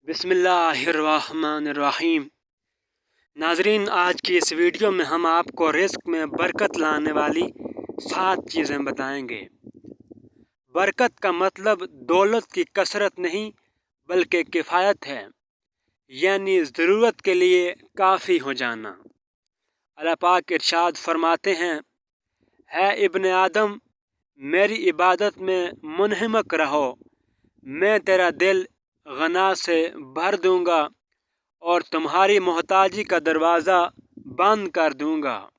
बिस्मिल्लाहिर्रहमानिर्रहीम। नाजरीन, आज की इस वीडियो में हम आपको रिस्क में बरकत लाने वाली 7 चीज़ें बताएंगे। बरकत का मतलब दौलत की कसरत नहीं बल्कि किफ़ायत है, यानी ज़रूरत के लिए काफ़ी हो जाना। अल्लाह पाक इरशाद फरमाते हैं, है इब्ने आदम, मेरी इबादत में मुनहमक रहो, मैं तेरा दिल गना से भर दूंगा और तुम्हारी मोहताजी का दरवाज़ा बंद कर दूंगा।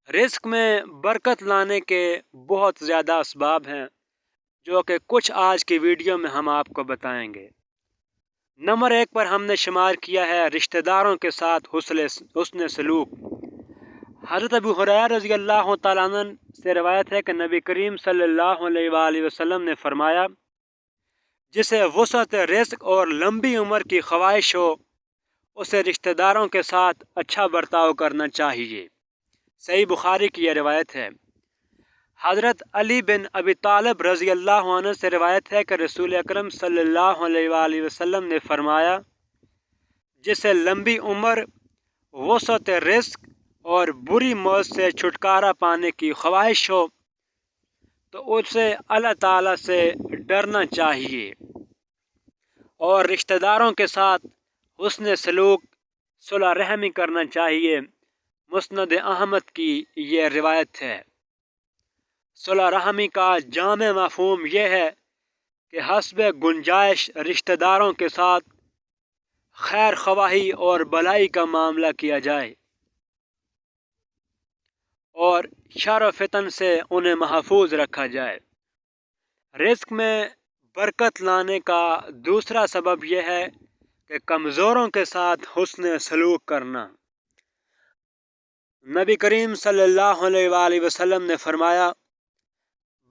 रिस्क में बरकत लाने के बहुत ज़्यादा असबाब हैं, जो कि कुछ आज की वीडियो में हम आपको बताएंगे। नंबर 1 पर हमने शुमार किया है रिश्तेदारों के साथ हुस्न सलूक। हज़रत अबू हुरैरा रज़ी अल्लाह तआला अन्हु से रवायत है कि नबी करीम सल्लल्लाहु अलैहि वसल्लम ने फरमाया, जिसे वसअत रिज़्क़ और लंबी उम्र की ख्वाहिश हो, उसे रिश्तेदारों के साथ अच्छा बर्ताव करना चाहिए। सही बुखारी की यह रिवायत है। हज़रत अली बिन अबी तालिब रज़ी अल्लाह अन्हु से रिवायत है कि रसूल अकरम सल्लल्लाहु अलैहि वसल्लम ने फरमाया, जिसे लंबी उम्र, वसअत रिज़्क़ और बुरी मौत से छुटकारा पाने की ख्वाहिश हो, तो उसे अल्लाह ताला से डरना चाहिए और रिश्तेदारों के साथ हुस्न सलूक, सुलह रहमी करना चाहिए। मुस्नद अहमद की ये रिवायत है। सुलह रहमी का जामे मफ़हूम यह है कि हस्ब गुंजाइश रिश्तेदारों के साथ खैर ख्वाही और भलाई का मामला किया जाए और शर व फितन से उन्हें महफूज रखा जाए। रिस्क में बरकत लाने का दूसरा सबब यह है कि कमज़ोरों के साथ हुस्न सलूक करना। नबी करीम सल्लल्लाहु अलैहि वसल्लम ने फरमाया,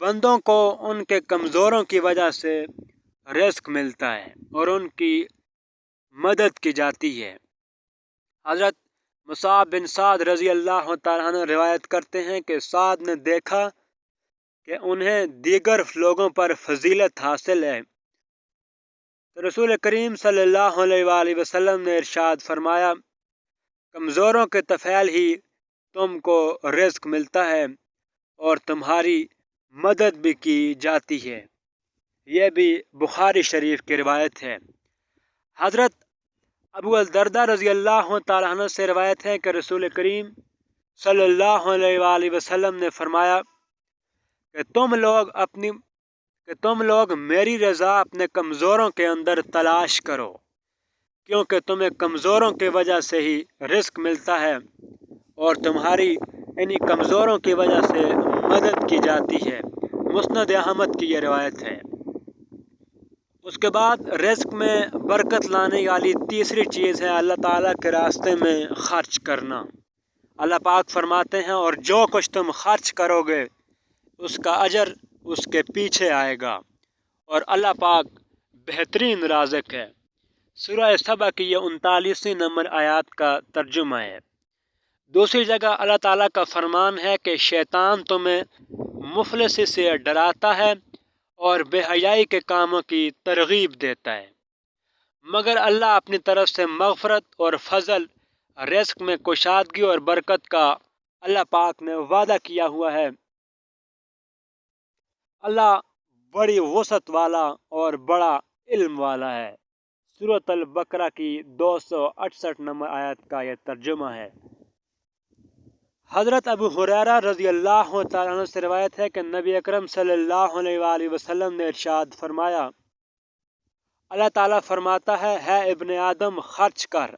बंदों को उनके कमज़ोरों की वजह से रिस्क मिलता है और उनकी मदद की जाती है। हज़रत मुसाब बिन साद रज़ी अल्लाह तआला अन्हु रिवायत करते हैं कि साद ने देखा कि उन्हें दीगर लोगों पर फजीलत हासिल है, तो रसूल करीम सल्लल्लाहु अलैहि वसल्लम ने इरशाद फरमाया, कमज़ोरों के तफ़ैल ही तुमको रिज़्क़ मिलता है और तुम्हारी मदद भी की जाती है। यह भी बुखारी शरीफ की रिवायत है। हज़रत अबू अल दरदा रज़ी अल्लाह तआला अन्हु से रिवायत है कि रसूल करीम सल्लल्लाहु अलैहि वसल्लम ने फरमाया कि तुम लोग मेरी रज़ा अपने कमज़ोरों के अंदर तलाश करो, क्योंकि तुम्हें कमज़ोरों की वजह से ही रिस्क मिलता है और तुम्हारी इन्हीं कमज़ोरों की वजह से मदद की जाती है। मुस्नद अहमद की यह रिवायत है। उसके बाद रिस्क में बरकत लाने वाली तीसरी चीज़ है अल्लाह ताला के रास्ते में ख़र्च करना। अल्लाह पाक फरमाते हैं, और जो कुछ तुम खर्च करोगे उसका अजर उसके पीछे आएगा और अल्लाह पाक बेहतरीन राज़िक है। सूरह सबा की यह 39 नंबर आयत का तर्जुमा है। दूसरी जगह अल्लाह ताला का फरमान है कि शैतान तुम्हें मुफलिसी से डराता है और बेहयाई के कामों की तरगीब देता है, मगर अल्लाह अपनी तरफ से मग़फ़रत और फ़ज़ल, रिज़्क़ में कुशादगी और बरकत का अल्लाह पाक ने वादा किया हुआ है। अल्लाह बड़ी वसअत वाला और बड़ा इल्म वाला है। सूरत अल बकरा की 268 नंबर आयत का यह तर्जुमा है। हज़रत अबू हुरैरा रज़ी अल्लाह तआला अन्हु से रिवायत है कि नबी अकरम सल्लल्लाहु अलैहि वसल्लम ने इरशाद फरमाया, अल्लाह ताला फरमाता है इब्ने आदम, खर्च कर,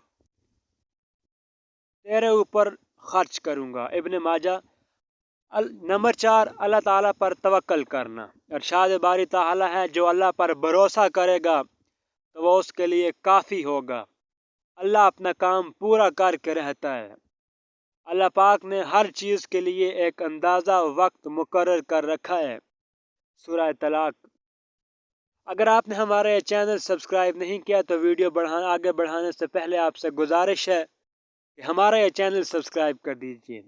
तेरे ऊपर खर्च करूँगा। इब्ने माजा। नंबर 4, अल्लाह ताला पर तवक्कल करना। इरशाद बारी ताला है, जो अल्लाह पर भरोसा करेगा तो वह उसके लिए काफ़ी होगा। अल्लाह अपना काम पूरा करके रहता है। अल्लाह पाक ने हर चीज़ के लिए एक अंदाज़ा वक्त मुकर्रर कर रखा है। सूरह तलाक। अगर आपने हमारा ये चैनल सब्सक्राइब नहीं किया तो वीडियो आगे बढ़ाने से पहले आपसे गुजारिश है कि हमारा ये चैनल सब्सक्राइब कर दीजिए।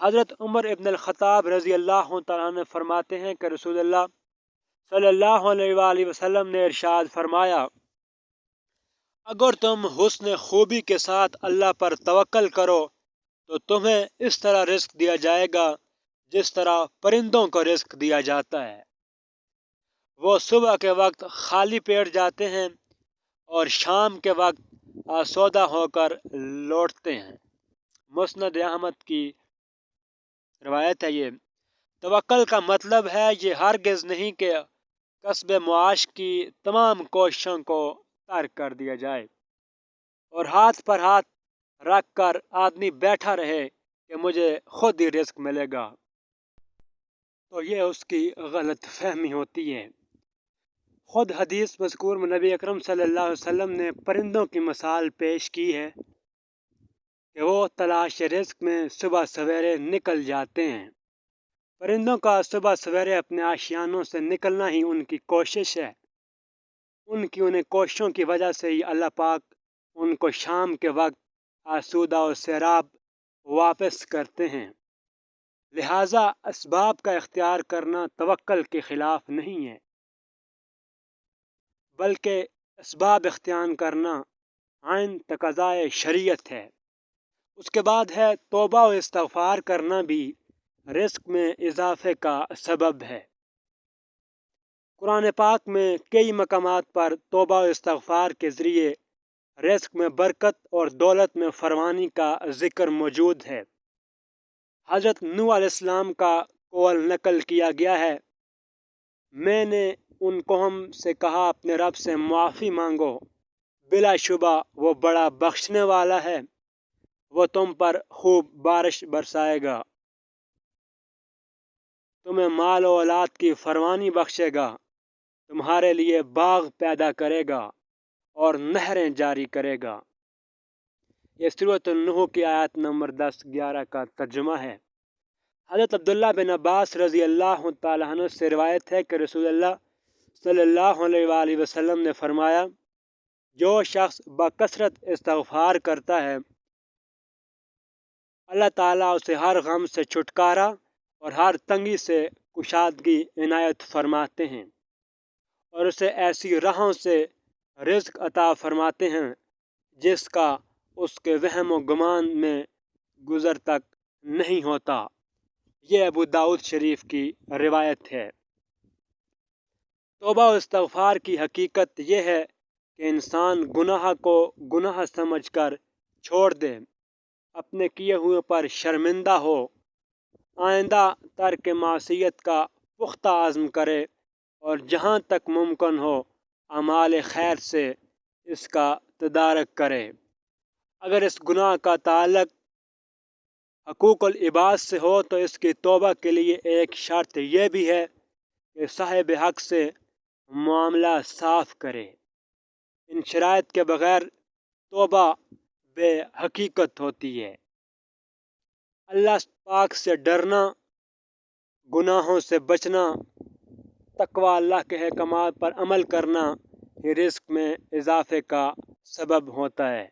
हज़रत उमर इब्न अल-ख़त्ताब रज़ी अल्लाह तआला अन्हु फरमाते हैं कि रसूलुल्लाह सल्लल्लाहु अलैहि वसल्लम ने इरशाद फरमाया, अगर तुम हुस्न खूबी के साथ अल्लाह पर तवक्कल करो तो तुम्हें इस तरह रिस्क दिया जाएगा जिस तरह परिंदों को रिस्क दिया जाता है। वो सुबह के वक्त खाली पेट जाते हैं और शाम के वक्त आसौदा होकर लौटते हैं। मुस्नद अहमद की रवायत है ये। तवक्कल का मतलब है ये हरगिज़ नहीं कि कस्ब मुआश की तमाम कोशिशों को तर्क कर दिया जाए और हाथ पर हाथ रख कर आदमी बैठा रहे कि मुझे खुद ही रिस्क मिलेगा, तो ये उसकी गलत फहमी होती है। खुद हदीस मज़कूर में नबी अकरम सल्लल्लाहु अलैहि वसल्लम ने परिंदों की मिसाल पेश की है कि वो तलाश रिस्क में सुबह सवेरे निकल जाते हैं। परिंदों का सुबह सवेरे अपने आशियानों से निकलना ही उनकी कोशिश है। उन्हें कोशिशों की वजह से ही अल्लाह पाक उनको शाम के वक्त आसूदा और सैराब वापस करते हैं। लिहाजा असबाब का इख्तियार करना तवक्कल के ख़िलाफ़ नहीं है, बल्कि असबाब इख्तियार करना आइन तक़ाज़ाए शरीयत है। उसके बाद है तौबा और इस्तिग़फ़ार करना भी रिस्क में इजाफे का सबब है। कुरान पाक में कई मकामात पर तौबा और इस्तिग़फ़ार के ज़रिए रिस्क में बरकत और दौलत में फरवानी का ज़िक्र मौजूद है। हज़रत नूह अलैहिस्सलाम का कौल नकल किया गया है, मैंने उन कौम से कहा अपने रब से मुआफ़ी मांगो, बिलाशुबा वो बड़ा बख्शने वाला है, वो तुम पर खूब बारिश बरसाएगा, तुम्हें माल और औलाद की फरमानी बख्शेगा, तुम्हारे लिए बाग पैदा करेगा और नहरें जारी करेगा। ये सूरत नूह की आयत नंबर 10-11 का तर्जुमा है। हज़रत अब्दुल्ला बिन अब्बास रज़ी अल्लाह तआला अन्हु से रिवायत है कि रसूलुल्लाह सल्लल्लाहु अलैहि वसल्लम ने फरमाया, जो शख्स बकसरत इस्तिग़फ़ार करता है अल्लाह ताला उसे हर गम से छुटकारा और हर तंगी से कुशादगी इनायत फरमाते हैं और उसे ऐसी राहों से रिज़्क़ अता फरमाते हैं जिसका उसके वहम व गुमान में गुज़र तक नहीं होता। ये अबू दाऊद शरीफ की रिवायत है। तौबा और इस्तिग़फ़ार की हकीकत यह है कि इंसान गुनाह को गुनाह समझकर छोड़ दे, अपने किए हुए पर शर्मिंदा हो, आइंदा तर्क मासियत का पुख्ता आज़म करे और जहाँ तक मुमकिन हो अमाल खैर से इसका तदारक करे। अगर इस गुनाह का ताल्लुक़ हकूक़ुल इबाद से हो तो इसकी तौबा के लिए एक शर्त यह भी है कि साहिब हक़ से मामला साफ़ करे। इन शराइत के बग़ैर तौबा बेहकीकत होती है। अल्लाह पाक से डरना, गुनाहों से बचना, तक़वा अल्लाह के अहकामात पर अमल करना ही रिज़्क़ में इजाफ़े का सबब होता है।